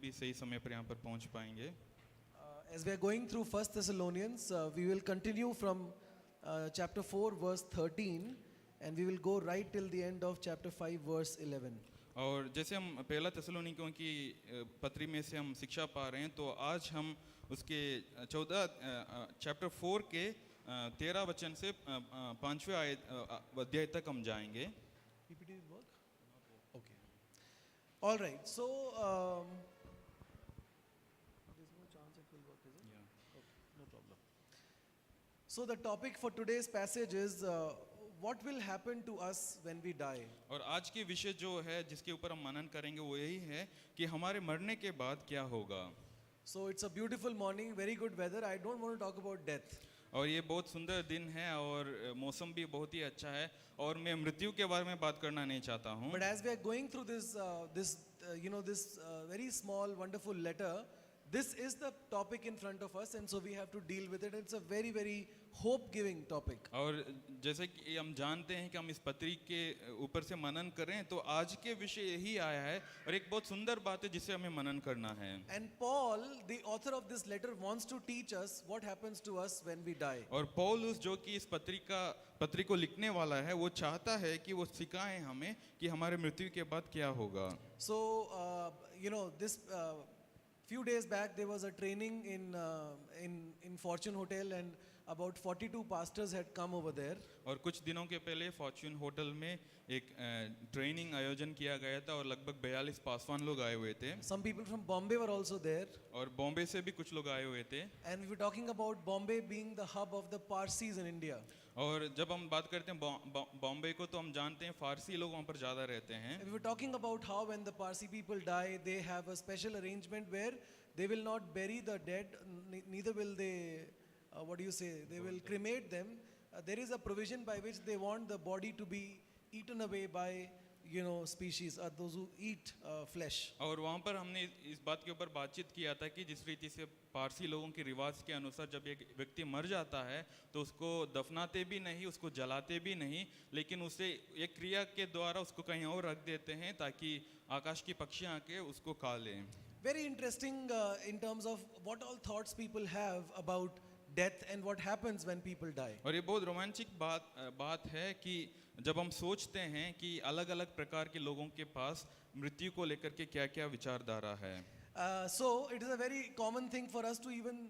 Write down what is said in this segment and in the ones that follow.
भी सही समय पर यहाँ पर पहुँच पाएंगे। As we are going through First Thessalonians, we will continue from chapter 4 verse 13 and we will go right till the end of chapter 5 verse 11. और जैसे हम पहला थिस्सलुनीकियों की पत्री में से हम शिक्षा पा रहे हैं, तो आज हम उसके 14 चैप्टर 4 के 13 वचन से 5वें अध्याय तक हम जाएंगे। PPT will work? Okay. All right. So there's no chance it will work, is it? Yeah. Okay, no problem. So the topic for today's passage is what will happen to us when we die? और आज के विषय जो है जिसके ऊपर हम मनन करेंगे वो यही है कि हमारे मरने के बाद क्या होगा। So it's a beautiful morning, very good weather. I don't want to talk about death. और ये बहुत सुंदर दिन है और मौसम भी बहुत ही अच्छा है और मैं मृत्यु के बारे में बात करना नहीं चाहता हूँ। But as we are going through this very small wonderful letter, this is the topic in front of us and so we have to deal with it. It's a very very hope giving topic. और जैसे कि हम जानते हैं कि हम इस पत्री के ऊपर से मनन करें, तो आज के विषय यही आया है और एक बहुत सुंदर बात है जिसे हमें मनन करना है। And Paul, the author of this letter, wants to teach us what happens to us when we die. और पौलुस जो कि इस पत्री को लिखने वाला है, वो चाहता है कि वो सिखाए हमें कि हमारे मृत्यु के बाद क्या होगा। So this few days back there was a training in Fortune Hotel and about 42 pastors had come over there. और कुछ दिनों के पहले फॉर्च्यून होटल में एक ट्रेनिंग आयोजन किया गया था और लगभग 42 पासवान लोग आए हुए थे। Some people from Bombay were also there. और बॉम्बे से भी कुछ लोग आए हुए थे। And we were talking about Bombay being the hub of the Parsis in India. और जब हम बात करते हैं बॉम्बे को, तो हम जानते हैं फारसी लोग वहाँ पर ज़्यादा रहते हैं। And we were talking about how when the Parsi people die, they have a special arrangement where they will not bury the dead, neither will they they will cremate them. There is a provision by which they want the body to be eaten away by species or those who eat flesh. और वहाँ पर हमने इस बात के ऊपर बातचीत किया था कि जिस रीति से पारसी लोगों के रिवाज के अनुसार जब एक व्यक्ति मर जाता है तो उसको दफनाते भी नहीं, उसको जलाते भी नहीं, लेकिन उसे एक क्रिया के द्वारा उसको कहीं और रख देते हैं ताकि आकाश की पक्षियाँ आके उसको खा लें। Very interesting in terms of what all thoughts people have about death and what happens when people die. और ये बहुत रोमांचिक बात है कि जब हम सोचते हैं कि अलग-अलग प्रकार के लोगों के पास मृत्यु को लेकर के क्या-क्या विचारधारा है। So it is a very common thing for us to even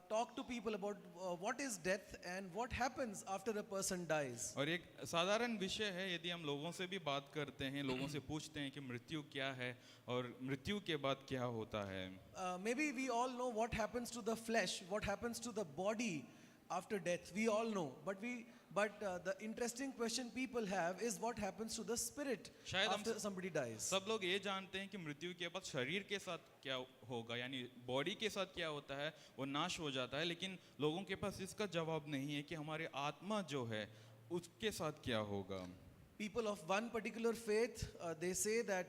talk to people about what is death and what happens after a person dies. और एक साधारण विषय है, यदि हम लोगों से भी बात करते हैं, लोगों से पूछते हैं कि मृत्यु क्या है और मृत्यु के बाद क्या होता है। Maybe we all know what happens to the flesh, what happens to the body after death. We all know, but the interesting question people have is what happens to the spirit after somebody dies. सब लोग ये जानते हैं कि मृत्यु के बाद शरीर के साथ क्या होगा, यानी बॉडी के साथ क्या होता है, वो नाश हो जाता है, लेकिन लोगों के पास इसका जवाब नहीं है कि हमारे आत्मा जो है उसके साथ क्या होगा। People of one particular faith, they say that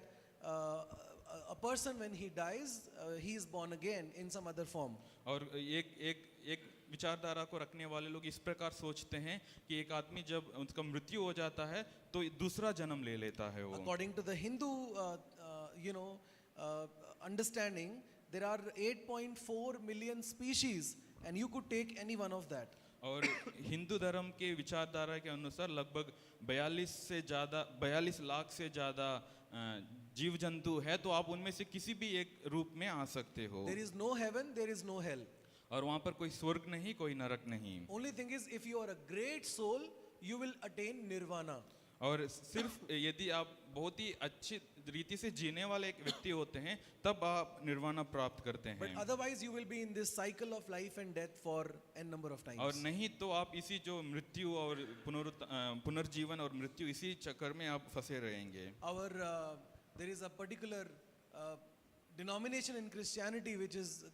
a person when he dies, he is born again in some other form. और एक विचारधारा को रखने वाले लोग इस प्रकार सोचते हैं कि एक आदमी जब उसका मृत्यु हो जाता है तो दूसरा जन्म ले लेता है वो। According to the Hindu understanding, there are 8.4 million species and you could take any one of that. और हिंदू धर्म के विचारधारा के अनुसार लगभग 42 लाख से ज़्यादा जीव जंतु है, तो आप उनमें से किसी भी एक रूप में आ सकते हो। There is no heaven, there is no hell. और वहाँ पर कोई स्वर्ग नहीं, कोई नरक नहीं। Only thing is, if you are a great soul, you will attain nirvana. और सिर्फ यदि आप बहुत ही अच्छी रीति से जीने वाले एक व्यक्ति होते हैं तब आप निर्वाणा प्राप्त करते हैं। But otherwise you will be in this cycle of life and death for n number of times. और नहीं तो आप इसी जो मृत्यु और पुनर्जीवन और मृत्यु इसी चक्कर में आप फंसे रहेंगे। There is a particular denomination in Christianity which is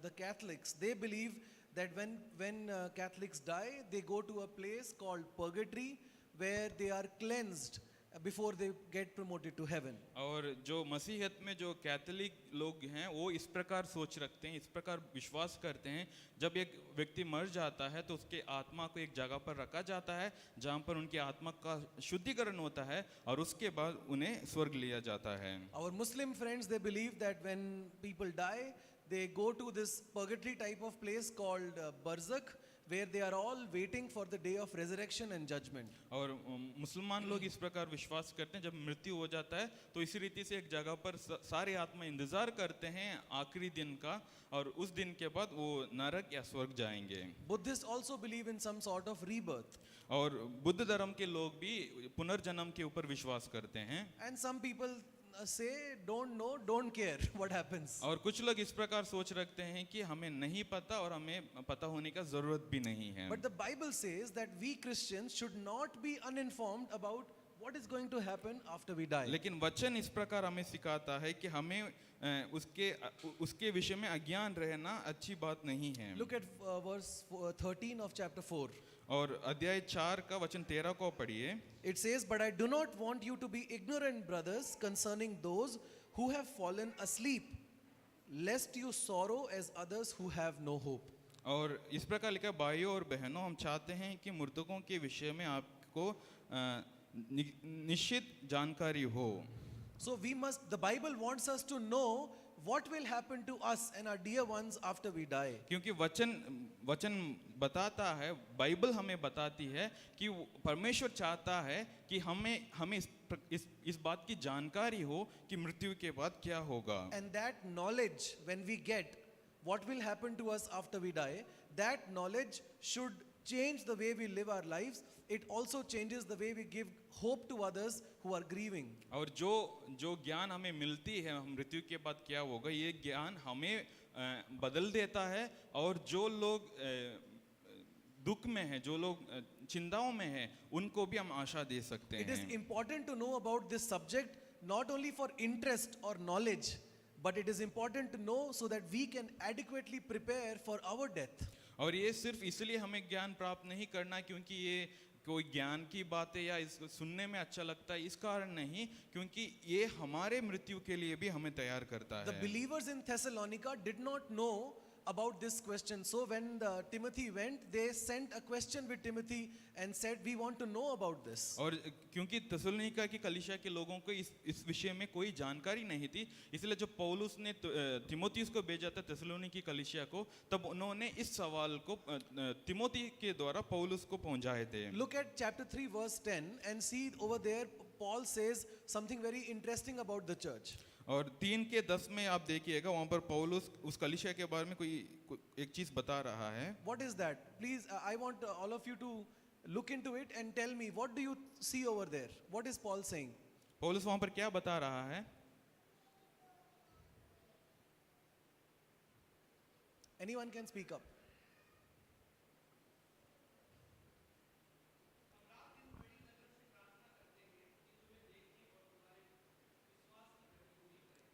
the Catholics. They believe that when Catholics die, they go to a place called purgatory where they are cleansed before they get promoted to heaven. और जो मसीहत में जो Catholic लोग हैं वो इस प्रकार सोच रखते हैं, इस प्रकार विश्वास करते हैं, जब एक व्यक्ति मर जाता है तो उसके आत्मा को एक जगह पर रखा जाता है जहाँ पर उनकी आत्मा का शुद्धिकरण होता है और उसके बाद उन्हें स्वर्ग लिया जाता है। Our Muslim friends, they believe that when people die, they go to this purgatory type of place called Barzakh, where they are all waiting for the day of resurrection and judgment. और मुसलमान लोग इस प्रकार विश्वास करते हैं, जब मृत्यु हो जाता है तो इसी रीति से एक जगह पर सारे आत्मा इंतजार करते हैं आखिरी दिन का, और उस दिन के बाद वो नरक या स्वर्ग जाएंगे। Buddhists also believe in some sort of rebirth. और बुद्ध धर्म के लोग भी पुनर्जन्म के ऊपर विश्वास करते हैं। And some people say, don't know, don't care what happens. और कुछ लोग इस प्रकार सोच रखते हैं कि हमें नहीं पता और हमें पता होने का जरूरत भी नहीं है। But the Bible says that we Christians should not be uninformed about what is going to happen after we die. लेकिन वचन इस प्रकार हमें सिखाता है कि हमें उसके विषय में अज्ञान रहना अच्छी बात नहीं है। Look at verse 13 of chapter 4. और अध्याय 4 का वचन 13 को पढ़िए। It says, "But I do not want you to be ignorant, brothers, concerning those who have fallen asleep, lest you sorrow as others who have no hope." और इस प्रकार लिखा, भाइयों और बहनों, हम चाहते हैं कि मृतकों के विषय में आपको निश्चित जानकारी हो। So the Bible wants us to know what will happen to us and our dear ones after we die. क्योंकि वचन बताता है, बाइबल हमें बताती है कि परमेश्वर चाहता है कि हमें इस बात की जानकारी हो कि मृत्यु के बाद क्या होगा। And that knowledge, when we get what will happen to us after we die, that knowledge should change the way we live our lives. It also changes the way we give hope to others who are grieving. और जो ज्ञान हमें मिलती है मृत्यु के बाद क्या होगा, ये ज्ञान हमें बदल देता है, और जो लोग दुख में हैं, जो लोग चिंताओं में हैं, उनको भी हम आशा दे सकते It is हैं। important to know about this subject not only for interest or knowledge, but it is important to know so that we can adequately prepare for our death. और ये सिर्फ इसलिए हमें ज्ञान प्राप्त नहीं करना क्योंकि ये कोई ज्ञान की बात है या इसको सुनने में अच्छा लगता है, इस कारण नहीं, क्योंकि ये हमारे मृत्यु के लिए भी हमें तैयार करता The है। believers in Thessalonica did not know about this question. So when Timothy went, they sent a question with Timothy and said, "We want to know about this." और क्योंकि थिस्सलुनीका की कलीसिया के लोगों को इस विषय में कोई जानकारी नहीं थी, इसलिए जब पौलुस ने तिमोथियुस को भेजा था थिस्सलुनीकी कलीसिया को, तब उन्होंने इस सवाल को तिमोथी के द्वारा पौलुस को पहुंचाए थे। Look at chapter 3 verse 10 and see over there Paul says something very interesting about the church. और 3:10 में आप देखिएगा, वहां पर पौलुस उस कलीसिया के बारे में कोई एक चीज बता रहा है। What is that? Please, I want all of you to look into it and tell me, what do you see over there? What is Paul saying? पौलुस वहां पर क्या बता रहा है? Anyone can speak up.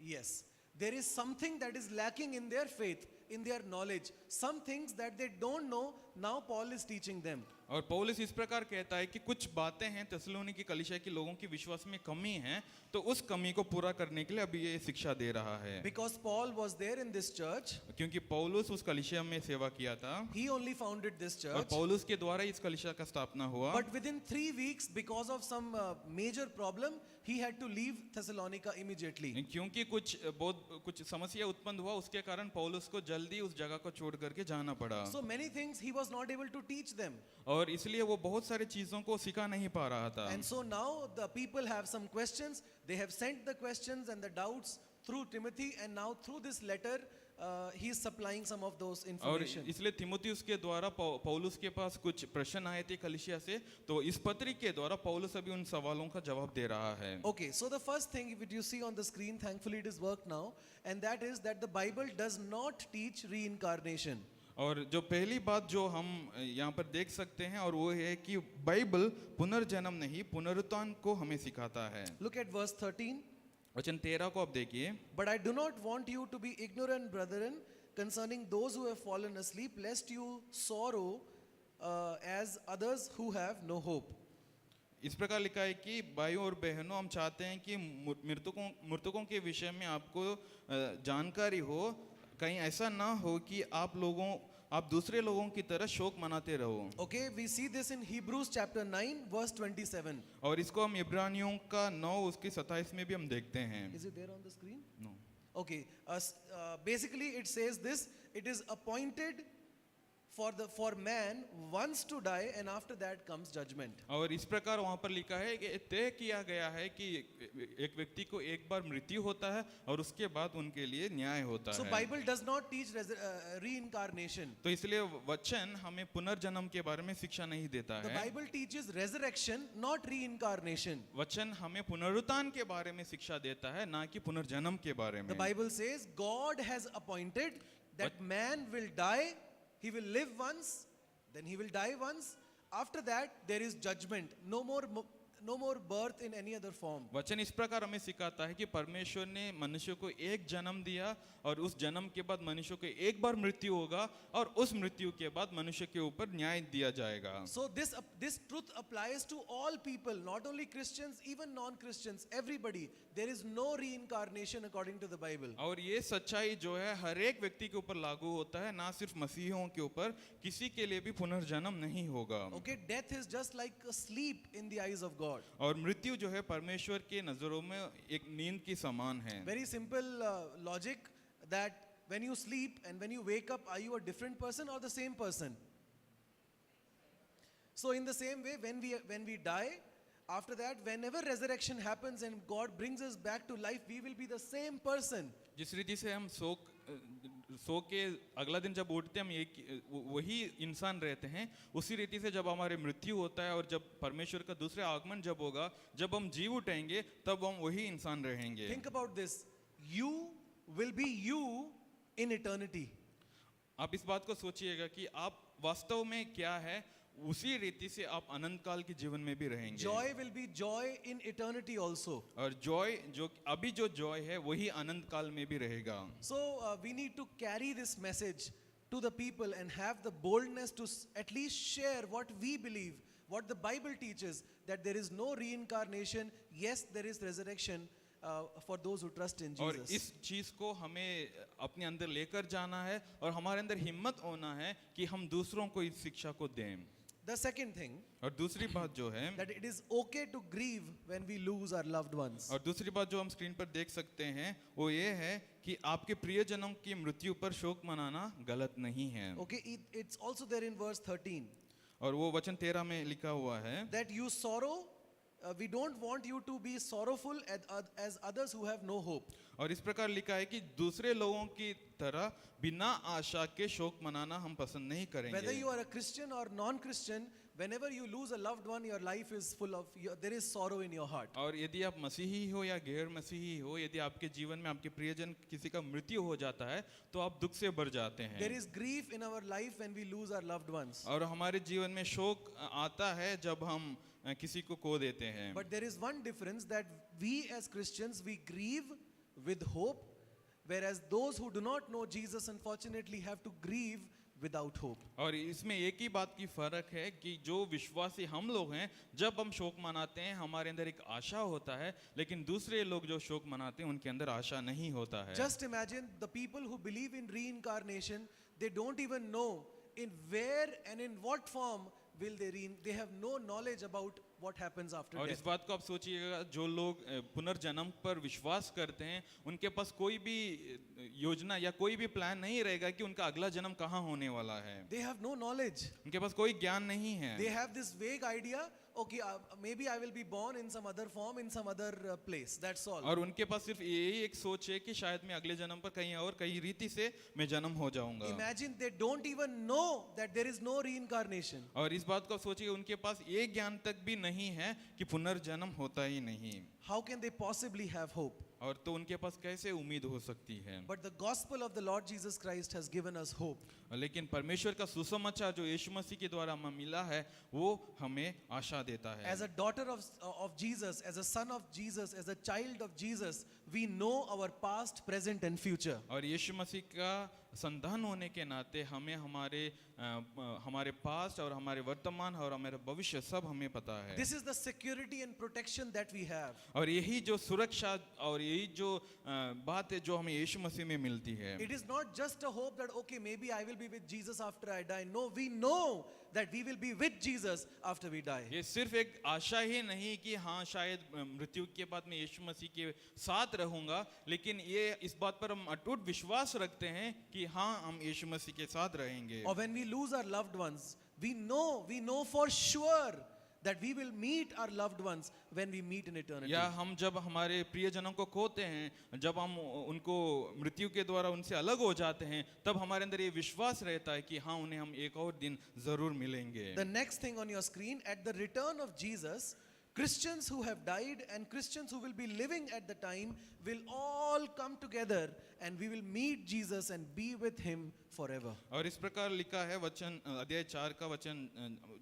Yes, there is something that is lacking in their faith, in their knowledge. Some things that they don't know, now Paul is teaching them. और पौलुस इस प्रकार कहता है कि कुछ बातें हैं थिस्सलुनीकी कलीसिया के लोगों की विश्वास में कमी है, तो उस कमी को पूरा करने के लिए अभी ये शिक्षा दे रहा है। Because Paul was there in this church, क्योंकि पौलुस उस कलीसिया में सेवा किया था, he only founded this और church. पौलुस के द्वारा इस कलीसिया का स्थापना हुआ। But within 3 weeks, because of some major problem, he had to leave Thessalonica immediately. क्योंकि कुछ समस्या उत्पन्न हुआ, उसके कारण पौलुस को जल्दी उस जगह को छोड़ करके जाना पड़ा। So many things he was not able to teach them. और इसलिए वो बहुत सारी चीजों को सिखा नहीं पा रहा था। And so now the people have some questions. They have sent the questions and the doubts through Timothy, and now through this letter, he is supplying some of those और information. इसलिए तिमोथियुस के द्वारा पौलुस के पास कुछ प्रश्न आए थे कलीसिया से, तो इस पत्री के द्वारा पौलुस अभी उन सवालों का जवाब दे रहा है। Okay, so the first thing if you see on the screen, thankfully it is worked now, and that is that the Bible does not teach reincarnation. और जो पहली बात जो हम यहाँ पर देख सकते हैं, और वो है कि बाइबल पुनर्जन्म नहीं पुनरुत्थान को हमें सिखाता है। Look at verse 13. वचन 13 को आप देखिए। But I do not want you to be ignorant, brethren, concerning those who have fallen asleep, lest you sorrow as others who have no hope. इस प्रकार लिखा है कि भाइयों और बहनों, हम चाहते हैं कि मृतकों के विषय में आपको जानकारी हो, कहीं ऐसा ना हो कि आप दूसरे लोगों की तरह शोक मनाते रहो। Okay, we see this in Hebrews chapter 9 verse 27. और इसको हम इब्रानियों का 9 उसके 27 में भी हम देखते हैं। Is it there on the screen? No. Okay, basically it says this: it is appointed for man once to die, and after that comes judgment. और इस प्रकार वहाँ पर लिखा है कि तय किया गया है कि एक व्यक्ति को एक बार मृत्यु होता है और उसके बाद उनके लिए न्याय होता So है। Bible does not teach reincarnation. तो इसलिए वचन हमें पुनर्जन्म के बारे में शिक्षा नहीं देता The है। Bible teaches resurrection, not reincarnation. वचन हमें पुनरुत्थान के बारे में शिक्षा देता है, ना कि पुनर्जन्म के बारे The में। Bible says God has appointed that man will die, he will live once, then he will die once. After that there is judgment. No more birth in any other form. वचन इस प्रकार हमें सिखाता है कि परमेश्वर ने मनुष्य को एक जन्म दिया और उस जन्म के बाद मनुष्य को एक बार मृत्यु होगा और उस मृत्यु के बाद मनुष्य के ऊपर न्याय दिया जाएगा। So this truth applies to all people, not only Christians, even non-Christians, everybody. There is no reincarnation according to the Bible. और ये सच्चाई जो है हर एक व्यक्ति के ऊपर लागू होता है, ना सिर्फ मसीहियों के ऊपर, किसी के लिए भी पुनर्जन्म नहीं होगा। Okay, death is just like a sleep in the eyes of God. और मृत्यु जो है परमेश्वर के नजरों में एक नींद की समान है। Very simple logic that when you sleep and when you wake up, are you a different person or the same person? So in the same way, when we die, after that, whenever resurrection happens and God brings us back to life, we will be the same person. जिस रीति से हम सो के अगला दिन जब उठते हैं हम वही इंसान रहते हैं, उसी रीति से जब हमारे मृत्यु होता है और जब परमेश्वर का दूसरा आगमन जब होगा, जब हम जी उठेंगे, तब हम वही इंसान रहेंगे। Think about this. You will be you in eternity. आप इस बात को सोचिएगा कि आप वास्तव में क्या है, उसी रीति से आप अनंत काल के जीवन में भी रहेंगे। Joy will be joy in eternity also. और जो अभी जो जॉय है वही अनंत काल में भी रहेगा। So we need to carry this message to the people and have the boldness to at least share what we believe, what the Bible teaches, that there is no reincarnation. Yes, there is resurrection for those who trust in और Jesus. इस चीज को हमें अपने अंदर लेकर जाना है और हमारे अंदर हिम्मत होना है कि हम दूसरों को इस शिक्षा को दें। The second thing, और दूसरी बात जो है, that it is okay to grieve when we lose our loved ones. और दूसरी बात जो हम स्क्रीन पर देख सकते हैं वो ये है कि आपके प्रियजनों की मृत्यु पर शोक मनाना गलत नहीं है। Okay, it's also there in verse 13. और वो वचन 13 में लिखा हुआ है, That you sorrow, we don't want you to be sorrowful as others who have no hope. और इस प्रकार लिखा है कि दूसरे लोगों की तरह बिना आशा के शोक मनाना हम पसंद नहीं Whether करेंगे। you are a Christian or non-Christian, whenever you lose a loved one, your life is full of, there is sorrow in your heart. और यदि आप मसीही हो या गैर मसीही हो, यदि आपके जीवन में आपके प्रियजन किसी का मृत्यु हो जाता है तो आप दुख से भर जाते हैं। There is grief in our life when we lose our loved ones. और हमारे जीवन में शोक आता है जब हम किसी को खो देते हैं। But there is one difference, that we as Christians, we grieve with hope, whereas those who do not know Jesus unfortunately have to grieve without hope. और इसमें एक ही बात की फर्क है कि जो विश्वासी हम लोग हैं, जब हम शोक मनाते हैं हमारे अंदर एक आशा होता है, लेकिन दूसरे लोग जो शोक मनाते हैं उनके अंदर आशा नहीं होता है। Just imagine the people who believe in reincarnation, they don't even know in where and in what form will they have no knowledge about what happens after और death. इस बात को आप सोचिएगा, जो लोग पुनर्जन्म पर विश्वास करते हैं उनके पास कोई भी योजना या कोई भी प्लान नहीं रहेगा कि उनका अगला जन्म कहाँ होने वाला है। They have no knowledge. उनके पास कोई ज्ञान नहीं है। They have this vague idea, okay, maybe I will be born in some other form, in some other place. That's all. और उनके पास सिर्फ यही एक सोच है कि शायद मैं अगले जन्म पर कहीं और कहीं रीति से मैं जन्म हो जाऊंगा। Imagine they don't even know that there is no reincarnation. और इस बात को सोचिए, उनके पास ये ज्ञान तक भी नहीं है कि पुनर्जन्म होता ही नहीं। How can they possibly have hope? और तो उनके पास कैसे उम्मीद हो सकती है। But the gospel of the Lord Jesus Christ has given us hope. लेकिन परमेश्वर का सुसमाचार जो यीशु मसीह के द्वारा हमें मिला है वो हमें आशा देता है। As a daughter of Jesus, as a son of Jesus, as a child of Jesus, we know our past, present and future. और यीशु मसीह का संतान होने के नाते हमें हमारे पास्ट और हमारे वर्तमान और हमारे भविष्य सब हमें पता है। This is the security and protection that we have. और यही जो सुरक्षा और यही जो बात है जो हमें यीशु मसीह में मिलती है। It is not just a hope that okay, maybe I will be with Jesus after I die. No, we know that we will be with Jesus after we die. ये सिर्फ एक आशा ही नहीं कि हाँ शायद मृत्यु के बाद मैं यीशु मसीह के साथ रहूंगा, लेकिन ये इस बात पर हम अटूट विश्वास रखते हैं कि हाँ हम यीशु मसीह के साथ रहेंगे। Or when we lose our loved ones, we know for sure that we will meet our loved ones when we meet in eternity. या हम जब हमारे प्रियजनों को खोते हैं, जब हम उनको मृत्यु के द्वारा उनसे अलग हो जाते हैं, तब हमारे अंदर ये विश्वास रहता है कि हाँ उन्हें हम एक और दिन जरूर मिलेंगे। The next thing on your screen, at the return of Jesus, Christians who have died and Christians who will be living at the time will all come together and we will meet Jesus and be with him forever. और इस प्रकार लिखा है वचन अध्याय 4 का वचन,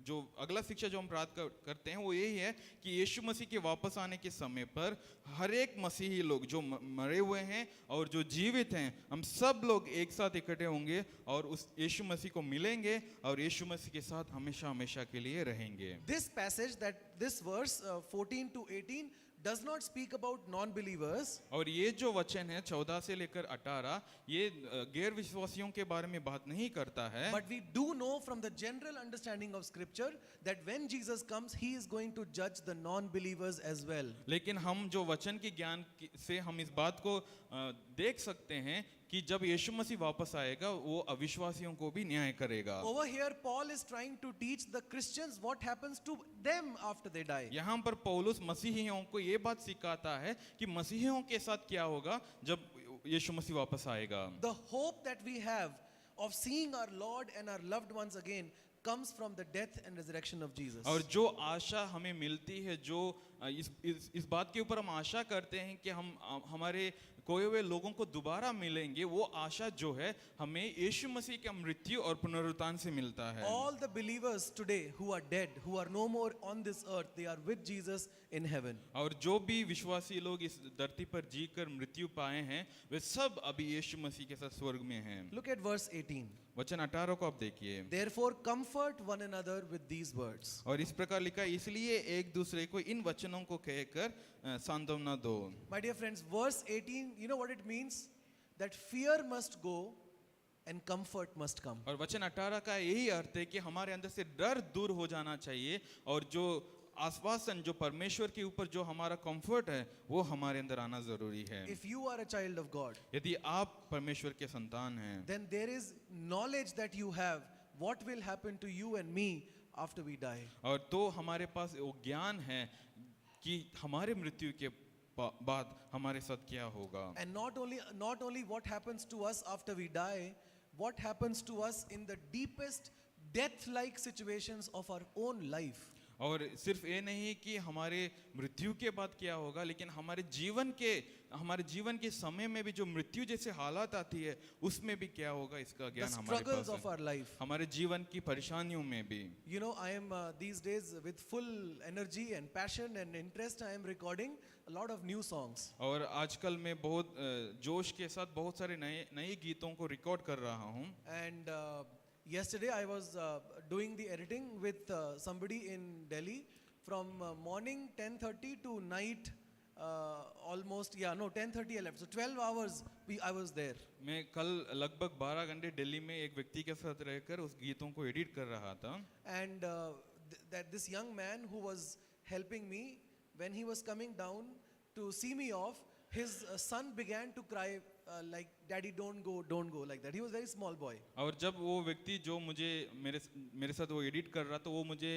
जो अगला शिक्षा जो हम प्राप्त करते हैं वो यही है कि यीशु मसीह के वापस आने के समय पर हर एक मसीही लोग जो मरे हुए हैं और जो जीवित हैं, हम सब लोग एक साथ इकट्ठे होंगे और उस यीशु मसीह को मिलेंगे और यीशु मसीह के साथ हमेशा हमेशा के लिए रहेंगे। This passage, this verse 14 to 18 does not speak about non-believers. और ये जो वचन है 14 से लेकर 18 ये गैर विश्वासियों के बारे में बात नहीं करता है, But we do know from the general understanding of scripture that when Jesus comes, he is going to judge the non-believers as well. लेकिन हम जो वचन के ज्ञान से हम इस बात को देख सकते हैं कि जब यीशु मसीह वापस आएगा वो अविश्वासियों को भी न्याय करेगा। Over here, Paul is trying to teach the Christians what happens to them after they die. यहाँ पर पौलुस मसीहियों को ये बात सिखाता है कि मसीहियों के साथ क्या होगा जब यीशु मसीह वापस आएगा। The hope that we have of seeing our Lord and our loved ones again comes from the death and resurrection of Jesus. और जो आशा हमें मिलती है, जो इस बात के ऊपर हम आशा करते हैं कि हम हमारे खोए हुए लोगों को दोबारा मिलेंगे, वो आशा जो है हमें यीशु मसीह के मृत्यु और पुनरुत्थान से मिलता है। All the believers today who are dead, who are no more on this earth, they are with Jesus in heaven. और जो भी विश्वासी लोग इस धरती पर जीकर मृत्यु पाए हैं वे सब अभी यीशु मसीह के साथ स्वर्ग में हैं। Look at verse 18. वचन 18 को आप देखिए। Therefore comfort one another with these words. और इस प्रकार लिखा, इसलिए एक दूसरे को इन वचनों को कहकर सांत्वना दो। My dear friends, verse 18, you know what it means? That fear must go and comfort must come. और वचन 18 का यही अर्थ है कि हमारे अंदर से डर दूर हो जाना चाहिए और जो आश्वासन जो परमेश्वर के ऊपर जो हमारा कंफर्ट है वो हमारे अंदर आना जरूरी है। If you are a child of God, यदि आप परमेश्वर के संतान हैं, then there is knowledge that you have what will happen to you and me after we die. और तो हमारे पास वो ज्ञान है कि हमारे मृत्यु के बाद हमारे साथ क्या होगा। And not only what happens to us after we die, what happens to us in the deepest death-like situations of our own life. और सिर्फ ये नहीं कि हमारे मृत्यु के बाद क्या होगा, लेकिन हमारे जीवन के समय में भी जो मृत्यु जैसे हालात आती है उसमें भी क्या होगा, इसका The ज्ञान हमारे struggles पास of है। our life. हमारे जीवन की परेशानियों में भी। You know, I am these days with full energy and passion and interest, I am recording a lot of new songs. और आजकल मैं बहुत जोश के साथ बहुत सारे नए गीतों को रिकॉर्ड कर रहा हूँ। And yesterday I was doing the editing with somebody in Delhi from morning 10:30 to night almost 10:30 I left. So 12 hours I was there. मैं कल लगभग 12 घंटे दिल्ली में एक व्यक्ति के साथ रहकर उस गीतों को एडिट कर रहा था। And that this young man who was helping me, when he was coming down to see me off, his son began to cry like, "Daddy, don't go," like that. He was a very small boy. और जब वो व्यक्ति जो मुझे मेरे साथ वो edit कर रहा था, वो मुझे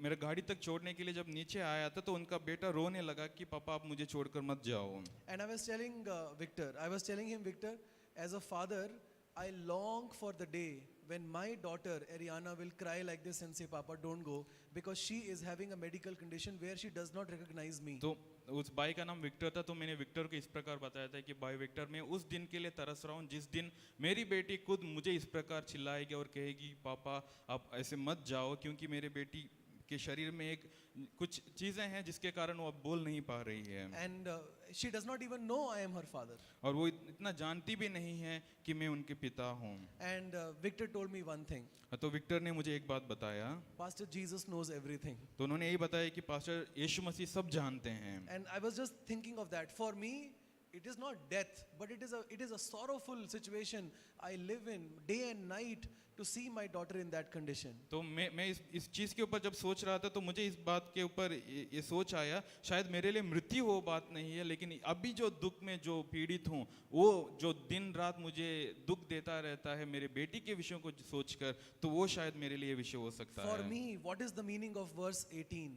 मेरे गाड़ी तक छोड़ने के लिए जब नीचे आया था तो उनका बेटा रोने लगा कि पापा आप मुझे छोड़कर मत जाओ। And I was telling him, Victor, as a father, I long for the day when my daughter Ariana will cry like this and say, "Papa, don't go," because she is having a medical condition where she does not recognize me. तो उस भाई का नाम Victor था, तो मैंने Victor को इस प्रकार बताया था कि भाई विक्टर, मैं उस दिन के लिए तरस रहा हूँ जिस दिन मेरी बेटी खुद मुझे इस प्रकार चिल्लाएगी और कहेगी पापा आप ऐसे मत जाओ, क्योंकि मेरे बेटी कि शरीर में एक कुछ चीजें हैं जिसके कारण वो अब बोल नहीं पा रही है, and she does not even know I am her father. और वो इतना जानती भी नहीं है कि मैं उनके पिता हूँ। And Victor told me one thing. तो विक्टर ने मुझे एक बात बताया, Pastor Jesus knows everything. तो उन्होंने यही बताया कि पास्टर यीशु मसीह सब जानते हैं। And I was just thinking of that. For me, it is not death, but it is a sorrowful situation I live in day and night to see my daughter in that condition. तो मैं इस चीज़ के ऊपर जब सोच रहा था तो मुझे इस बात के ऊपर ये सोच आया, शायद मेरे लिए मृत्यु वो बात नहीं है, लेकिन अभी जो दुख में जो पीड़ित हूँ, वो जो दिन रात मुझे दुख देता रहता है मेरे बेटी के विषयों को सोचकर, तो वो शायद मेरे लिए विषय हो सकता For है। me, what is the meaning of verse 18?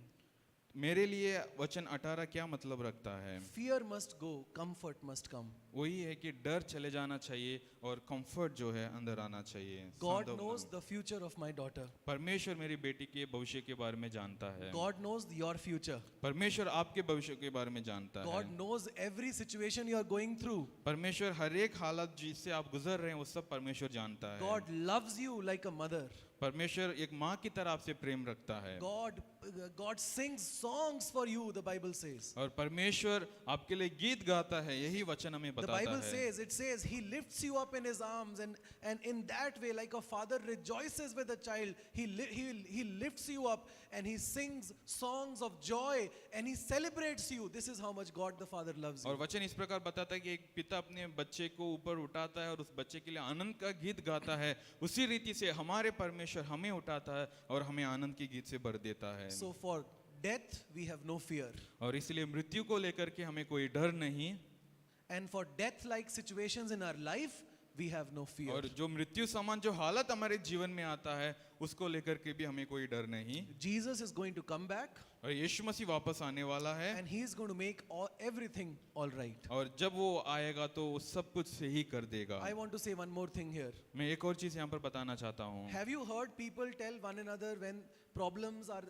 मेरे लिए वचन 18 क्या मतलब रखता है? Fear must go, comfort must come. वही है कि डर चले जाना चाहिए और कंफर्ट जो है अंदर आना चाहिए। God knows the future of my daughter. परमेश्वर मेरी बेटी के भविष्य के बारे में जानता है। God knows your future. परमेश्वर आपके भविष्य के बारे में जानता है। God knows every situation you are going through. परमेश्वर हर एक हालत जिससे आप गुजर रहे हैं वो सब परमेश्वर जानता है। God loves you like a mother. परमेश्वर एक माँ की तरह आपसे प्रेम रखता है। God sings songs for you, the Bible says. और परमेश्वर आपके लिए गीत गाता है, यही वचन हमें The बताता Bible है। says, He lifts you up in His arms, and in that way, like a father rejoices with a child, He lifts you up and He sings songs of joy and He celebrates you. This is how much God the Father loves you. और वचन इस प्रकार बताता है कि एक पिता अपने बच्चे को ऊपर उठाता है और उस बच्चे के लिए आनंद का गीत गाता है, उसी रीति से हमारे परमेश्वर हमें उठाता है और हमें आनंद के गीत से भर देता है। So for death, we have no fear. और इसलिए मृत्यु को लेकर के हमें कोई डर नहीं, And for death-like situations in our life, we have no fear. और जो मृत्यु समान जो हालत हमारे जीवन में आता है उसको लेकर के भी हमें कोई डर नहीं। Jesus is going to come back और यीशु मसीह वापस आने वाला है, and He is going to make everything all right. और जब वो आएगा तो वो सब कुछ सही कर देगा। I want to say one more thing here. मैं एक और चीज यहाँ पर बताना चाहता हूँ। Have you heard people tell one another when problems are,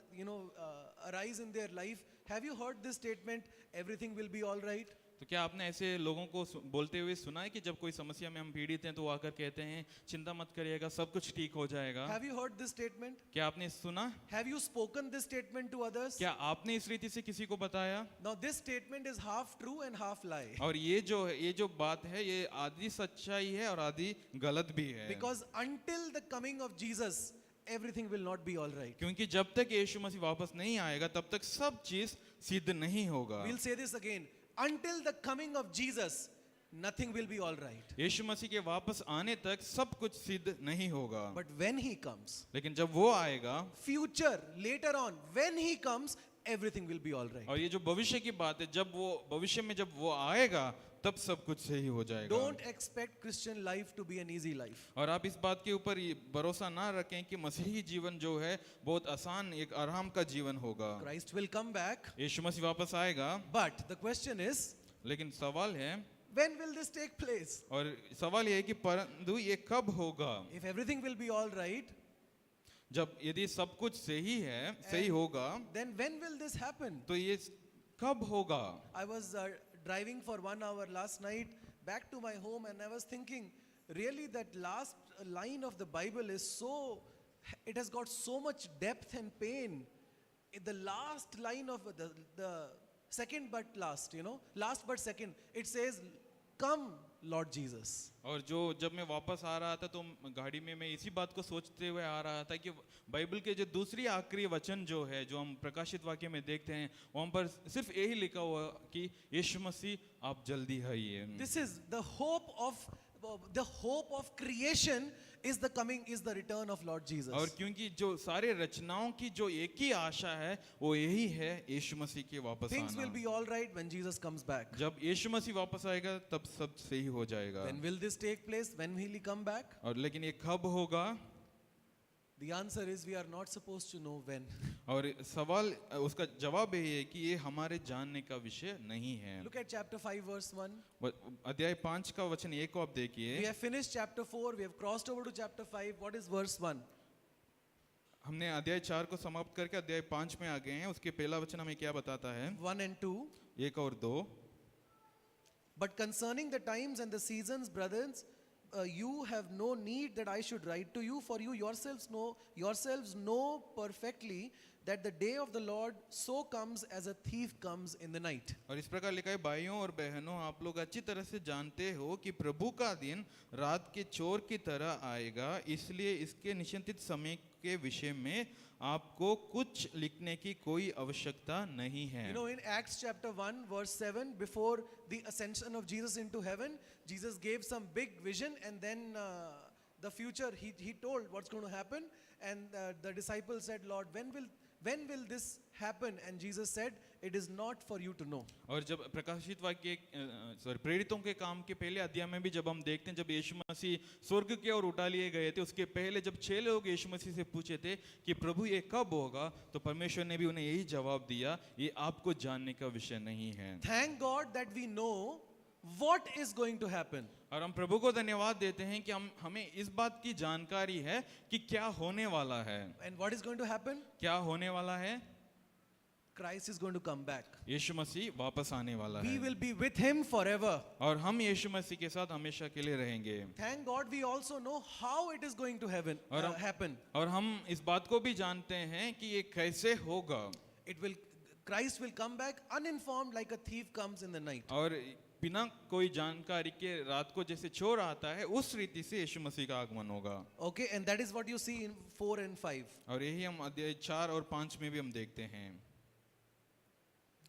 arise in their life? Have you heard this statement, everything will be all right? तो क्या आपने ऐसे लोगों को बोलते हुए सुना है कि जब कोई समस्या में हम पीड़ित हैं तो वो आकर कहते हैं चिंता मत करिएगा, सब कुछ ठीक हो जाएगा? Have you heard this statement? क्या आपने सुना? Have you spoken this statement to others? क्या आपने इस रीति से किसी को बताया? Now this statement is half true and half lie. और ये जो बात है ये आधी सच्चाई है और आधी गलत भी है। Because until the coming of Jesus, everything will not be all right. क्योंकि जब तक यीशु मसीह वापस नहीं आएगा तब तक सब चीज सिद्ध नहीं होगा। We'll say this again. Until the coming of Jesus, nothing will be all right. यीशु मसीह के वापस आने तक सब कुछ सिद्ध नहीं होगा। But when He comes, लेकिन जब वो आएगा, future, later on, when He comes, everything will be all right. और ये जो भविष्य की बात है, जब वो भविष्य में जब वो आएगा तब सब कुछ सही हो जाएगा। Don't expect Christian life to be an easy life. और आप इस बात के ऊपर ये भरोसा ना रखें कि मसीही जीवन जो है बहुत आसान एक आराम का जीवन होगा। Christ will come back, यीशु मसीह वापस आएगा, but the question is, लेकिन सवाल है, when will this take place? और सवाल ये है कि परंतु ये कब होगा? If everything will be all right, जब यदि सब कुछ सही है, सही होगा, then when will this happen? तो ये कब होगा? I was driving for 1 hour last night back to my home, and I was thinking, really that last line of the Bible is so, it has got so much depth and pain. The last line of the second but last, last but second, it says, come Lord Jesus. और जब मैं वापस आ रहा था तो गाड़ी में मैं इसी बात को सोचते हुए आ रहा था कि बाइबल के जो दूसरी आखिरी वचन जो है जो हम प्रकाशित वाक्य में देखते हैं वहाँ पर सिर्फ यही लिखा हुआ कि यीशु मसीह आप जल्दी आइए। This is the hope of creation is the return of Lord Jesus. और क्योंकि जो सारे रचनाओं की जो एक ही आशा है वो यही है यीशु मसीह के वापस Things will आना। be all right when Jesus comes back. जब यीशु मसीह वापस आएगा तब सब सही हो जाएगा। When will this take place? When will He come back? और लेकिन ये कब होगा? The answer is we are not supposed to know when. और सवाल उसका जवाब यही है कि ये हमारे जानने का विषय नहीं है। Look at chapter 5 verse 1. अध्याय 5 का वचन 1 को आप We देखिए। have finished chapter 4. We have crossed over to chapter 5. What is verse 1? हमने अध्याय 4 को समाप्त करके अध्याय 5 में आ गए हैं। उसके पहला वचन हमें क्या बताता है? 1 and 2. 1 और 2। But concerning the times and the seasons, brothers, you have no need that I should write to you, for you yourselves know perfectly that the day of the Lord so comes as a thief comes in the night. और इस प्रकार लिखा है, भाइयों और बहनों, आप लोग अच्छी तरह से जानते हो कि प्रभु का दिन रात के चोर की तरह आएगा, इसलिए इसके निश्चित समय के विषय में आपको कुछ लिखने की कोई आवश्यकता नहीं है। You know, in Acts chapter 1 verse 7, before the ascension of Jesus into heaven, Jesus gave some big vision, and then the future he told what's going to happen, and the disciples said, Lord, when will this happen? And Jesus said, it is not for you to know. और जब प्रकाशित वाक्य प्रेरितों के काम के पहले अध्याय में भी जब हम देखते हैं, जब यीशु मसीह स्वर्ग की ओर उठा लिए गए थे, उसके पहले जब 6 लोग यीशु मसीह से पूछे थे कि प्रभु ये कब होगा, तो परमेश्वर ने भी उन्हें यही जवाब दिया, ये आपको जानने का विषय नहीं है। Thank God that we know what is going to happen. और हम प्रभु को धन्यवाद देते हैं कि हमें इस बात की जानकारी है कि क्या होने वाला है। And what is going to happen? क्या होने वाला है? Christ is going to come back. यीशु मसीह वापस आने वाला We है will be with him forever. और हम यीशु मसीह के साथ हमेशा के लिए रहेंगे। Thank God we also know how it is going to happen. और हम इस बात को भी जानते हैं कि ये कैसे होगा। Christ will come back uninformed like a thief comes in the night. और बिना कोई जानकारी के रात को जैसे चोर आता है, उस रीति से यीशु मसीह का आगमन होगा। Okay, and that is what you see in 4 and 5. और यही हम अध्याय 4 और 5 में भी हम देखते हैं।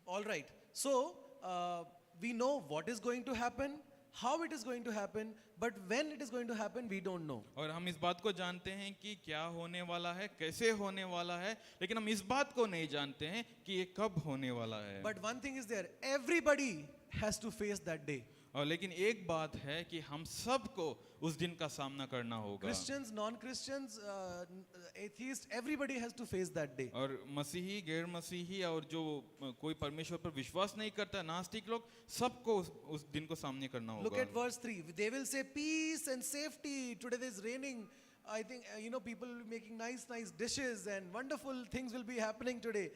All right. So we know what is going to happen, how it is going to happen, but when it is going to happen, we don't know. और हम इस बात को जानते हैं कि क्या होने वाला है, कैसे होने वाला है, लेकिन हम इस बात को नहीं जानते हैं कि ये कब होने वाला है। But one thing is there, everybody has to face that day. और लेकिन एक बात है कि हम सबको उस दिन का सामना करना होगा। Christians, non-Christians, atheists, everybody has to face that day. और मसीही, गैर मसीही और जो कोई परमेश्वर पर विश्वास नहीं करता, नास्तिक लोग, सबको उस दिन को सामने करना होगा। Look at verse 3. They will say peace and safety. Today there is raining. I think people will be making nice dishes and wonderful things will be happening today.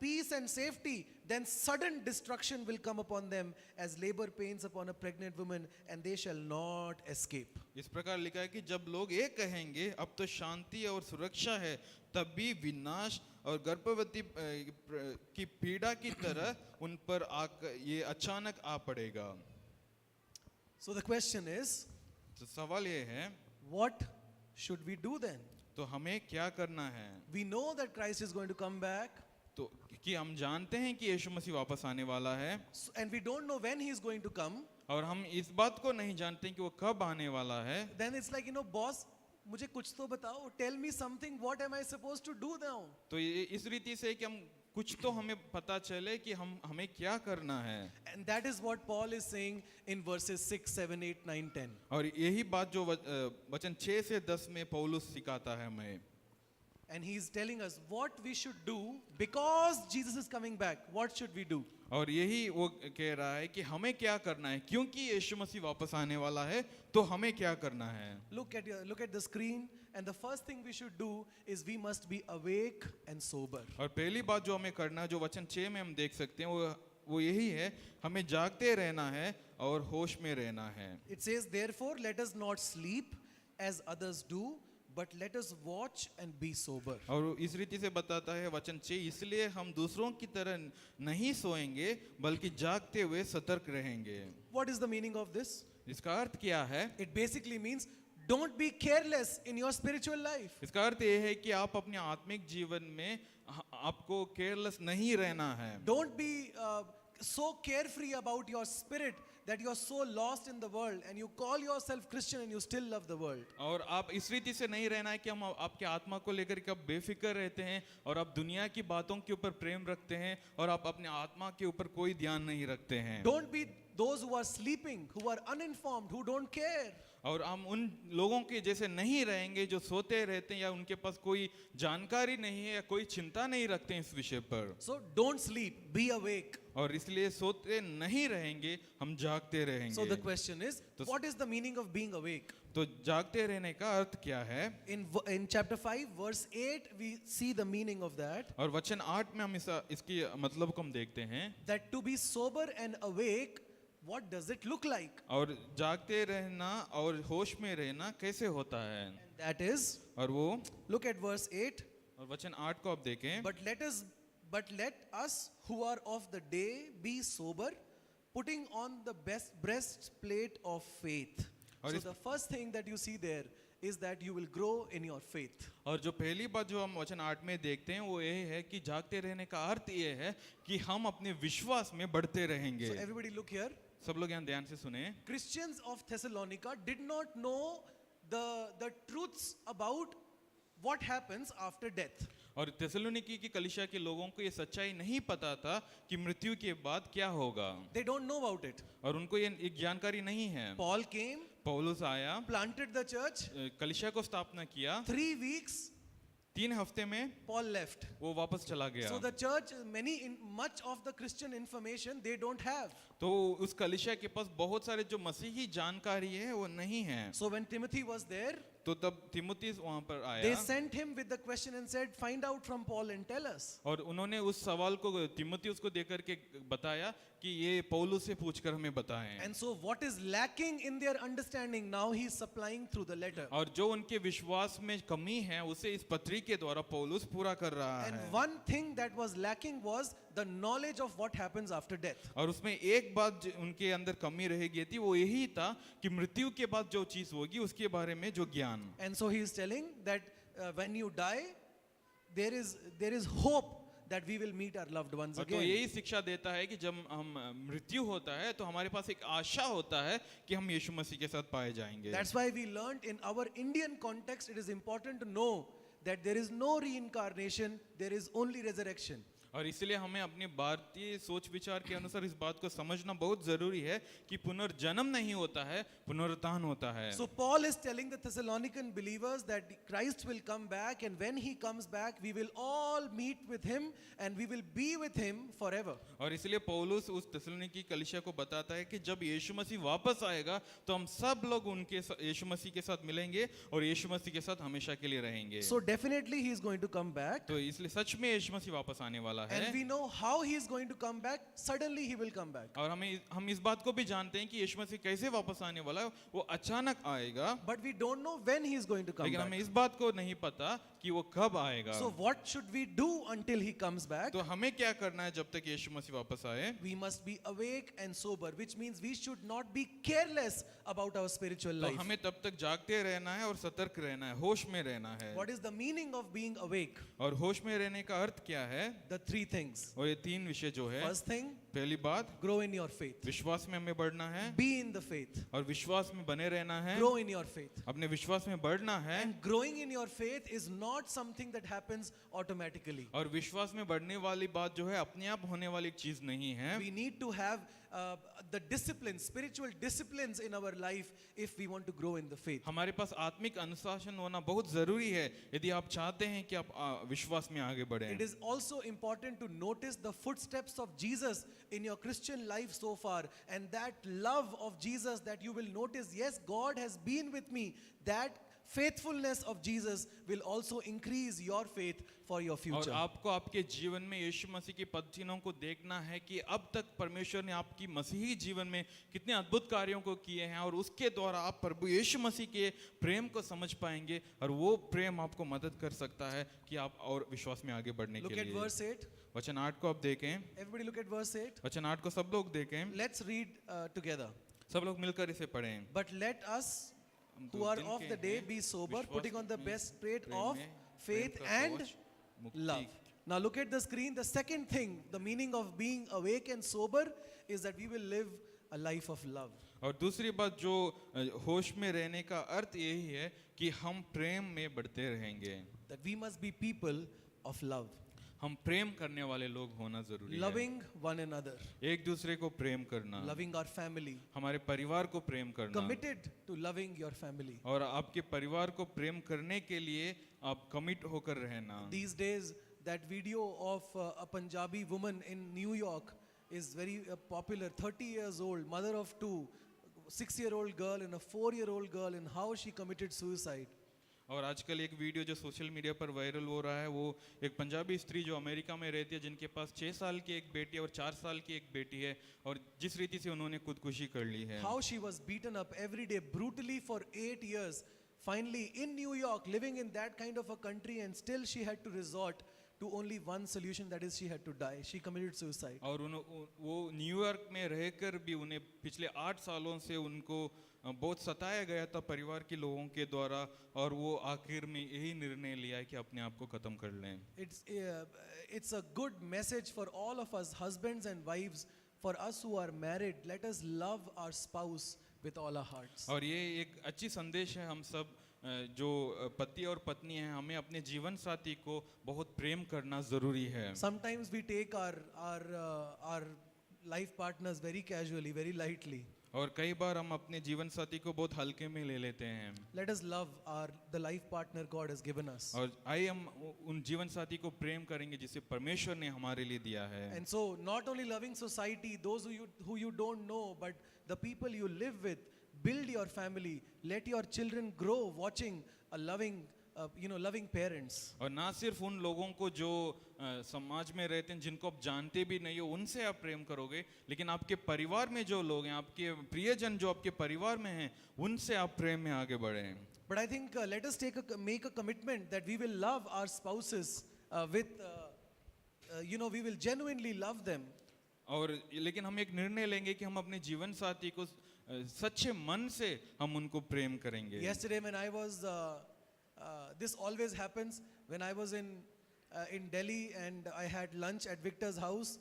Peace and safety. Then sudden destruction will come upon them as labor pains upon a pregnant woman, and they shall not escape. इस प्रकार लिखा है कि जब लोग ये कहेंगे अब तो शांति और सुरक्षा है, तब भी विनाश और गर्भवती की पीड़ा की तरह उन पर ये अचानक आ पड़ेगा। So the question is, तो सवाल ये है, what should we do then? तो हमें क्या करना है? We know that Christ is going to come back. तो कि हम जानते हैं कि यीशु मसीह वापस आने वाला है, And we don't know when he is going to come. और हम इस बात को नहीं जानते कि वो कब आने वाला है। Then it's like, boss, मुझे कुछ तो बताओ. Tell me something. What am I supposed to do now? तो ये इस रीति से कि हम कुछ तो हमें पता चले कि हमें क्या करना है। And that is what Paul is saying in verses 6, 7, 8, 9, 10. और यही बात जो वचन 6 से 10 में पौलुस सिखाता है हमें। And he is telling us what we should do because Jesus is coming back. What should we do? और यही वो कह रहा है कि हमें क्या करना है, क्योंकि यीशु मसीह वापस आने वाला है, तो हमें क्या करना है। Look at the screen, and the first thing we should do is we must be awake and sober. और पहली बात जो हमें करना है, जो वचन 6 में हम देख सकते हैं, वो यही है, हमें जागते रहना है और होश में रहना है। It says, therefore, let us not sleep as others do, but let us watch and be sober. और इस रीति से बताता है वचन 6, इसलिए हम दूसरों की तरह नहीं सोएंगे बल्कि जागते हुए सतर्क रहेंगे। What is the meaning of this? इसका अर्थ क्या है? It basically means don't be careless in your spiritual life. इसका अर्थ ये है कि आप अपने आत्मिक जीवन में आपको केयरलेस नहीं रहना है। Don't be so carefree about your spirit that you are so lost in the world and you call yourself Christian and you still love the world. और आप इस रीति से नहीं रहना है कि हम आपके आत्मा को लेकर के आप बेफिक्र रहते हैं और आप दुनिया की बातों के ऊपर प्रेम रखते हैं और आप अपने आत्मा के ऊपर कोई ध्यान नहीं रखते हैं। Don't be those who are sleeping, who are uninformed, who don't care. और हम उन लोगों के जैसे नहीं रहेंगे जो सोते रहते हैं या उनके पास कोई जानकारी नहीं है या कोई चिंता नहीं रखते हैं इस विषय पर। So don't sleep, be awake. और इसलिए सोते नहीं रहेंगे, हम जागते रहेंगे। So the question is, what is the meaning of being awake? तो जागते रहने का अर्थ क्या है? In chapter 5 verse 8 we see the meaning of that. और वचन 8 में हम इसकी मतलब को हम देखते हैं। That to be sober and awake, what does it look like? और जागते रहना और होश में रहना कैसे होता है? And that is, और वो look at verse 8. और वचन 8 को आप देखें, But let us who are of the day be sober, putting on the best breastplate of faith. और So इस- the first thing that you see there is that you will grow in your faith. और जो पहली बात जो हम वचन 8 में देखते हैं वो ये है कि जागते रहने का अर्थ ये है कि हम अपने विश्वास में बढ़ते रहेंगे। So everybody look here. सब लोग यहाँ ध्यान से सुने। Christians of Thessalonica did not know the truths about what happens after death. और थिस्सलुनीकी की कलीसिया के लोगों को ये सच्चाई नहीं पता था कि मृत्यु के बाद क्या होगा, They don't know about it. और उनको ये एक जानकारी नहीं है। Paul came, पौलुस आया, planted the church. कलीसिया को स्थापना किया, 3 weeks, 3 हफ्ते में Paul left. वो वापस चला गया। So the church, much of the Christian information they don't have. तो उस कलीसिया के पास बहुत सारे जो मसीही जानकारी है वो नहीं है। So when Timothy was there, तो तब तिमुथियुस वहां पर they आया sent him with the question and said, find out from Paul and tell us. और उन्होंने उस सवाल को तिमुथियुस को देकर के बताया कि ये पौलुस से पूछकर हमें बताएं। And so what is lacking in their understanding, now he is supplying through the letter. और जो उनके विश्वास में कमी है उसे इस पत्री के द्वारा पौलुस पूरा कर रहा And है। one thing that was lacking was the knowledge of what happens after death. और उसमें एक बात जो उनके अंदर कमी रह गई थी वो यही था कि मृत्यु के बाद जो चीज होगी उसके बारे में जो ज्ञान। And so he is telling that when you die, there is hope that we will meet our loved ones और तो again. यही शिक्षा देता है कि जब हम मृत्यु होता है तो हमारे पास एक आशा होता है कि हम यीशु मसीह के साथ पाए जाएंगे। That's why we learned in our Indian context, it is important to know that there is no reincarnation, there is only resurrection. और इसलिए हमें अपनी भारतीय सोच विचार के अनुसार इस बात को समझना बहुत जरूरी है कि पुनर्जन्म नहीं होता है, पुनरुत्थान होता है। So Paul is telling the Thessalonican believers that Christ will come back, and when he comes back, we will all meet with him and we will be with him forever. और इसलिए पौलुस उस थिस्सलुनीकी कलीसिया को बताता है कि जब यीशु मसीह वापस आएगा तो हम सब लोग उनके यीशु मसीह के साथ मिलेंगे और यीशु मसीह के साथ हमेशा के लिए रहेंगे। So definitely he is going to come back. तो इसलिए सच में यीशु मसीह वापस आने वाला है। And we know how he is going to come back. Suddenly he will come back. और हम इस बात को भी जानते हैं कि यीशु मसीह कैसे वापस आने वाला है, वो अचानक आएगा। But we don't know when he is going to come लेकिन back. हमें इस बात को नहीं पता कि वो कब आएगा। So what should we do until he comes back? तो हमें क्या करना है जब तक यीशु मसीह वापस आए? We must be awake and sober, which means we should not be careless about our spiritual तो life. हमें तब तक जागते रहना है और सतर्क रहना है, होश में रहना है। What is the meaning of being awake? और होश में रहने का अर्थ क्या है? The 3 things. और ये 3 विषय जो है, First thing, पहली बात grow in your faith. विश्वास में हमें बढ़ना है Be in the faith. और विश्वास में बने रहना है, Grow in your faith. अपने विश्वास में बढ़ना है। And growing in your faith is not something that happens automatically. और विश्वास में बढ़ने वाली बात जो है अपने आप होने वाली एक चीज नहीं है। We need to have the disciplines, spiritual disciplines in our life if we want to grow in the faith. हमारे पास आत्मिक अनुशासन होना बहुत जरूरी है यदि आप चाहते हैं कि आप विश्वास में आगे बढ़ें। It is also important to notice the footsteps of Jesus in your Christian life so far, and that love of Jesus that you will notice, yes, God has been with me. That faithfulness of Jesus will also increase your faith for your और future. आपको आपके जीवन में यीशु मसीह की पदचिन्हों को देखना है कि अब तक परमेश्वर ने आपकी मसीही जीवन में कितने अद्भुत कार्यों को किए हैं और उसके द्वारा आप प्रभु यीशु मसीह के प्रेम को समझ पाएंगे और वो प्रेम आपको मदद कर सकता है कि आप और विश्वास में आगे बढ़ने Look के at लिए। verse 8. वचन 8 को आप देखें, Everybody look at verse 8. वचन 8 को सब लोग देखें, Let's read together. सब लोग मिलकर इसे पढ़ें। But let us हम who तो are दिन of के the day हैं, be sober, विश्वास putting on the में, breastplate प्रेम of में, faith प्रेम का and कवच, मुक्ति। love. Now look at the screen. The second thing, the meaning of being awake and sober is that we will live a life of love. और दूसरी बात जो होश में रहने का अर्थ यही है कि हम प्रेम में बढ़ते रहेंगे। That we must be people of love, हम प्रेम करने वाले लोग होना जरूरी है। loving one another, एक दूसरे को प्रेम करना, loving our family, हमारे परिवार को प्रेम करना, committed to loving your family. और आपके परिवार को प्रेम करने के लिए आप कमिट होकर रहना। These days, that video of a Punjabi woman in New York is very popular. 30 years old, mother of 2, 6-year-old girl and a 4-year-old girl, and how she committed suicide. और आजकल एक वीडियो जो social media पर viral हो रहा है वो एक पंजाबी स्त्री जो अमेरिका में रहती है जिनके पास 6 साल की एक बेटी और 4 साल की एक बेटी है और जिस रीति से उन्होंने खुदकुशी कर ली है। How she was beaten up every day brutally for 8 years finally in New York, living in that kind of a country, and still she had to resort to only one solution, that is she had to die. She committed suicide. और वो New York में रहकर भी उन्हें पिछले 8 सालों से उनको बहुत सताया गया था परिवार के लोगों के द्वारा, और वो आखिर में यही निर्णय लिया है कि अपने आप को खत्म कर लें. It's a good message for all of us, husbands and wives, for us who are married. Let us love our spouse with all our hearts. और ये एक अच्छी संदेश है हम सब जो पति और पत्नी हैं, हमें अपने जीवन साथी को बहुत प्रेम करना जरूरी है. Sometimes we take our life partners very casually, very lightly. और कई बार हम अपने जीवन साथी को बहुत हल्के में ले लेते हैं. Let us love the life partner God has given us. और आइए हम उन जीवन साथी को प्रेम करेंगे जिसे परमेश्वर ने हमारे लिए दिया है. And so, not only loving society, those who you don't know, but the people you live with, build your family. Let your children grow watching a loving parents. और ना सिर्फ उन लोगों को जो समाज में रहते हैं जिनको आप जानते भी नहीं हो उनसे आप प्रेम करोगे, लेकिन आपके परिवार में जो लोग हैं, आपके प्रियजन जो आपके परिवार में हैं, उनसे आप प्रेम में आगे बढ़ें. But I think let us make a commitment that we will love our spouses we will genuinely love them. और लेकिन हम एक निर्णय लेंगे कि हम अपने जीवन साथी को सच्चे मन से हम उनको प्रेम करेंगे. Yesterday when I was this always happens when I was in Delhi and I had lunch at Victor's house.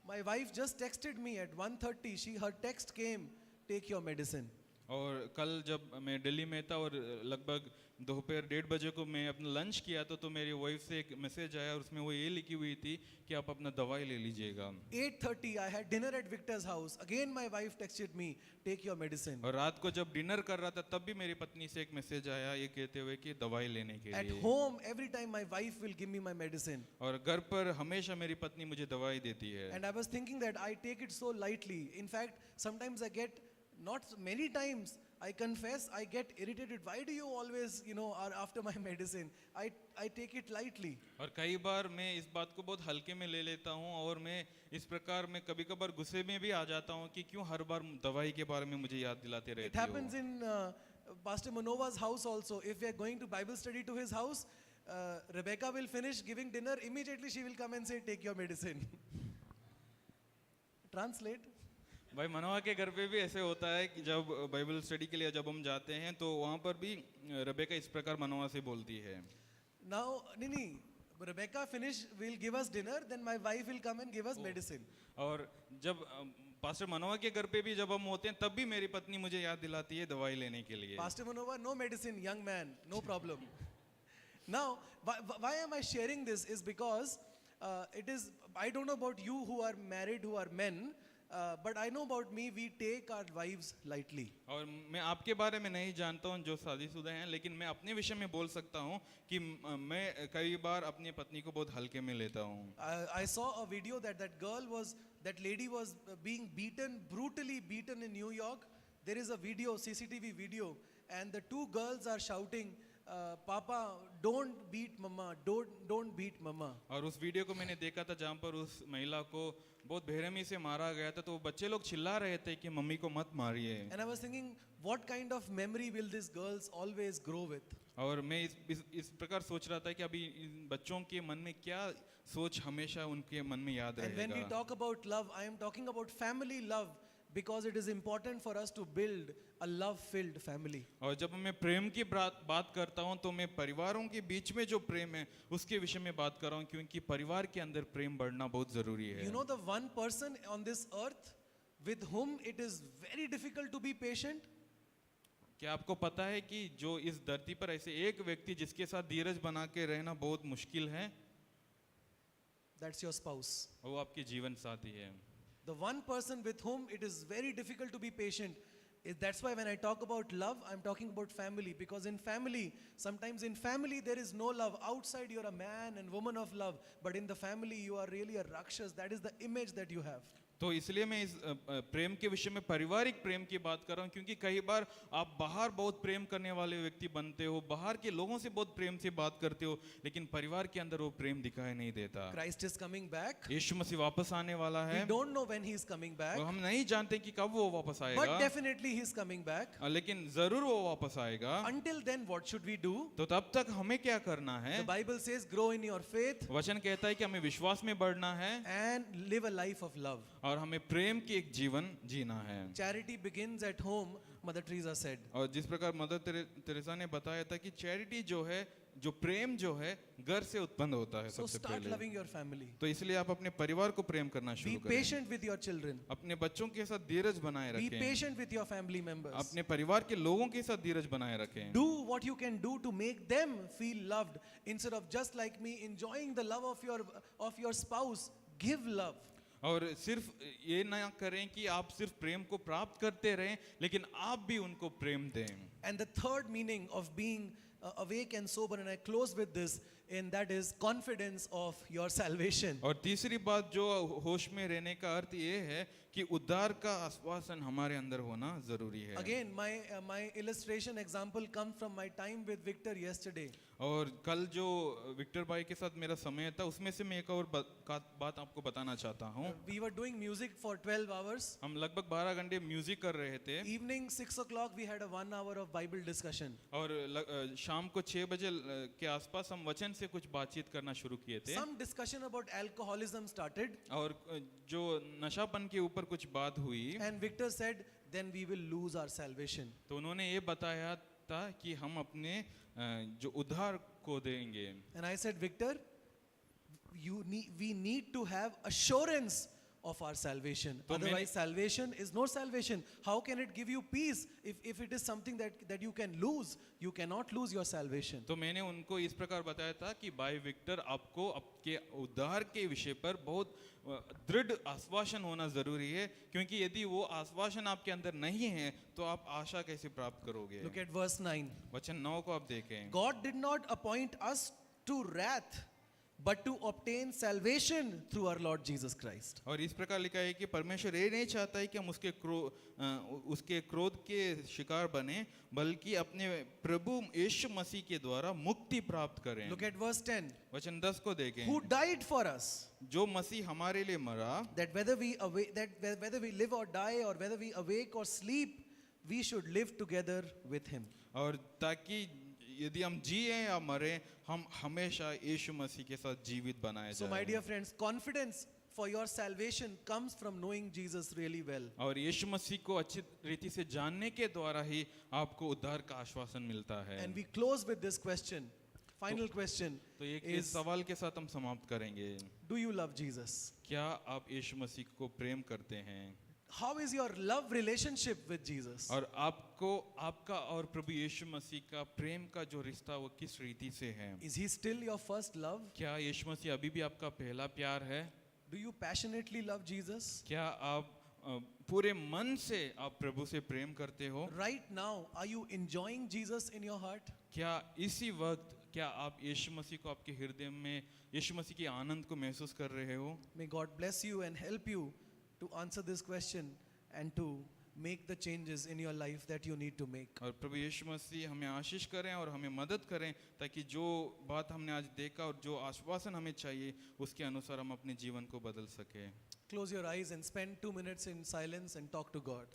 My wife just texted me at 1:30. Her text came, "Take your medicine." और कल जब मैं दिल्ली में था और लगभग दोपहर 1:30 बजे को मैं अपना लंच किया तो मेरी वाइफ से एक मैसेज आया और उसमें वो ये लिखी हुई थी कि आप अपना दवाई ले लीजिएगा. 8:30 I had dinner at Victor's house. Again my wife texted me, "Take your medicine." और रात को जब डिनर कर रहा था तब भी मेरी पत्नी से एक मैसेज आया ये कहते हुए कि दवाई लेने के At लिए. home every time my wife will give me my medicine. और घर पर हमेशा मेरी पत्नी मुझे दवाई देती है. And I was thinking that I take it so lightly. In fact, sometimes I get, not many times, I confess, I get irritated. Why do you always, are after my medicine? I take it lightly. और कई बार मैं इस बात को बहुत हल्के में ले लेता हूँ और मैं इस प्रकार में कभी कभार गुस्से में भी आ जाता हूँ कि क्यों हर बार दवाई के बारे में मुझे याद दिलाते It रहते हो. happens in Pastor Manova's house also. If we are going to Bible study to his house, Rebecca will finish giving dinner. Immediately she will come and say, "Take your medicine." Translate. भाई मनोवा के घर पे भी ऐसे होता है कि जब बाइबल स्टडी के लिए जब हम जाते हैं तो वहाँ पर भी रेबेका इस प्रकार मनोवा से बोलती है. Now, Nini, Rebecca will give us dinner, then my wife will come and give us medicine. और जब पास्टर मनोवा के घर पे भी जब हम होते हैं तब भी मेरी पत्नी मुझे याद दिलाती है दवाई लेने के लिए. Pastor Manova, no medicine, young man, no problem. Now, why am I sharing this is because I don't know about you who are married, who are men, but I know about me, we take our wives lightly. और मैं आपके बारे में नहीं जानता हूँ जो शादीशुदा हैं, लेकिन मैं अपने विषय में बोल सकता हूँ कि मैं कई बार अपनी पत्नी को बहुत हल्के में लेता हूँ. I saw a video that lady was being brutally beaten in New York. There is a video, CCTV video, and the two girls are shouting, "Papa, don't beat mama, don't beat mama." और उस video को मैंने देखा था जहाँ पर उस महिला को बहुत बेरहमी से मारा गया था, तो बच्चे लोग चिल्ला रहे थे कि मम्मी को मत मारिए. And I was thinking, what kind of memory will these girls always grow with? और मैं इस प्रकार सोच रहा था कि अभी इन बच्चों के मन में क्या सोच हमेशा उनके मन में याद And when we रहेगा. talk about love, I am talking about family love because it is important for us to build a love-filled family. और जब मैं प्रेम की बात करता हूँ तो मैं परिवारों के बीच में जो प्रेम है उसके विषय में बात कर रहा हूँ, क्योंकि परिवार के अंदर प्रेम बढ़ना बहुत जरूरी है. You know the one person on this earth with whom it is very difficult to be patient? क्या आपको पता है कि जो इस धरती पर ऐसे एक व्यक्ति जिसके साथ धीरज बना के रहना बहुत मुश्किल है, That's your spouse. वो आपके जीवन साथी है. The one person with whom it is very difficult to be patient. That's why when I talk about love, I'm talking about family. Because sometimes in family there is no love. Outside you're a man and woman of love. But in the family you are really a rakshas. That is the image that you have. तो इसलिए मैं इस प्रेम के विषय में पारिवारिक प्रेम की बात कर रहा हूँ, क्योंकि कई बार आप बाहर बहुत प्रेम करने वाले व्यक्ति बनते हो, बाहर के लोगों से बहुत प्रेम से बात करते हो, लेकिन परिवार के अंदर वो प्रेम दिखाई नहीं देता। Christ is coming back. यीशु मसीह वापस आने वाला We है, don't know when he is coming back, और हम नहीं जानते कि कब वो वापस but आएगा, definitely he is coming back. लेकिन जरूर वो वापस आएगा। Until then, what should we do? तो तब तक हमें क्या करना है? The Bible says, grow in your faith वचन कहता है कि हमें विश्वास में बढ़ना है and live a life of love. और हमें प्रेम की एक जीवन जीना है। Charity begins at home, Mother Teresa said. और जिस प्रकार मदर तेरेसा ने बताया था कि चैरिटी जो है, जो प्रेम जो है, घर से उत्पन्न होता है So सबसे start पहले। loving your family. तो इसलिए आप अपने परिवार को प्रेम करना Be शुरू करें। patient with your children. अपने बच्चों के साथ धीरज बनाए Be रखें, patient with your family members. अपने परिवार के लोगों के साथ धीरज बनाए रखें। Do what you can do to make them feel loved instead of just like me enjoying the love of your spouse. Give love. और सिर्फ ये ना करें कि आप सिर्फ प्रेम को प्राप्त करते रहें, लेकिन आप भी उनको प्रेम दें। And the third meaning of being awake and sober, and I close with this, and that is confidence of your salvation. और तीसरी बात जो होश में रहने का अर्थ ये है कि उद्धार का आश्वासन हमारे अंदर होना जरूरी है। Again, my illustration example comes from my time with Victor yesterday. और कल जो विक्टर भाई के साथ मेरा समय था, उसमें से मैं एक और बात आपको बताना चाहता हूँ। We were doing music for 12 hours. हम लगभग 12 घंटे म्यूजिक कर रहे थे, Evening 6 o'clock we had a 1 hour of Bible discussion. और शाम को 6 बजे के आसपास हम वचन से कुछ बातचीत करना शुरू किए थे। Some discussion about alcoholism started, और जो नशापन के ऊपर कुछ बात हुई, and Victor said, then we will lose our salvation. तो उन्होंने ये बताया था कि हम अपने जो उद्धार को देंगे। And I said, Victor, we need to have assurance of our salvation. तो Otherwise, salvation is no salvation. How can it give you peace if it is something that you can lose? You cannot lose your salvation. तो मैंने उनको इस प्रकार बताया था कि भाई विक्टर, आपको आपके उद्धार के विषय पर बहुत दृढ़ आश्वासन होना जरूरी है, क्योंकि यदि वो आश्वासन आपके अंदर नहीं है तो आप आशा कैसे प्राप्त करोगे। Look at verse 9. वचन 9 को आप देखें। God did not appoint us to wrath, but to obtain salvation through our Lord Jesus Christ. और इस प्रकार लिखा है कि परमेश्वर ये नहीं चाहता है कि हम उसके क्रोध के शिकार बने, बल्कि अपने प्रभु यीशु मसीह के द्वारा मुक्ति प्राप्त करें। Look at verse 10. वचन 10 को देखें। Who died for us, जो मसीह हमारे लिए मरा, that whether we live or die, or whether we awake or sleep, we should live together with him. और ताकि यदि हम जिए या मरे, हम हमेशा यीशु मसीह के साथ जीवित बनाए So जाएं। my dear friends, confidence for your salvation comes from knowing Jesus really well. और यीशु मसीह को अच्छी रीति से जानने के द्वारा ही आपको उद्धार का आश्वासन मिलता है। And we close with this question. Final question तो एक is, इस सवाल के साथ हम समाप्त करेंगे। do you love Jesus? क्या आप यीशु मसीह को प्रेम करते हैं? How is your love relationship with Jesus? और आपको आपका और प्रभु यीशु मसीह का प्रेम का जो रिश्ता वो किस रीति से है? Is he still your first love? क्या यीशु मसीह अभी भी आपका पहला प्यार है? Do you passionately love Jesus? क्या आप पूरे मन से आप प्रभु से प्रेम करते हो? Right now, are you enjoying Jesus in your heart? क्या इसी वक्त क्या आप यीशु मसीह को आपके हृदय में, यीशु मसीह के आनंद को महसूस कर रहे हो? May God bless you and help you to answer this question and to make the changes in your life that you need to make. और प्रभु यीशु मसीह हमें आशीष करें और हमें मदद करें, ताकि जो बात हमने आज देखा और जो आश्वासन हमें चाहिए उसके अनुसार हम अपने जीवन को बदल सकें। Close your eyes and spend 2 minutes in silence and talk to God.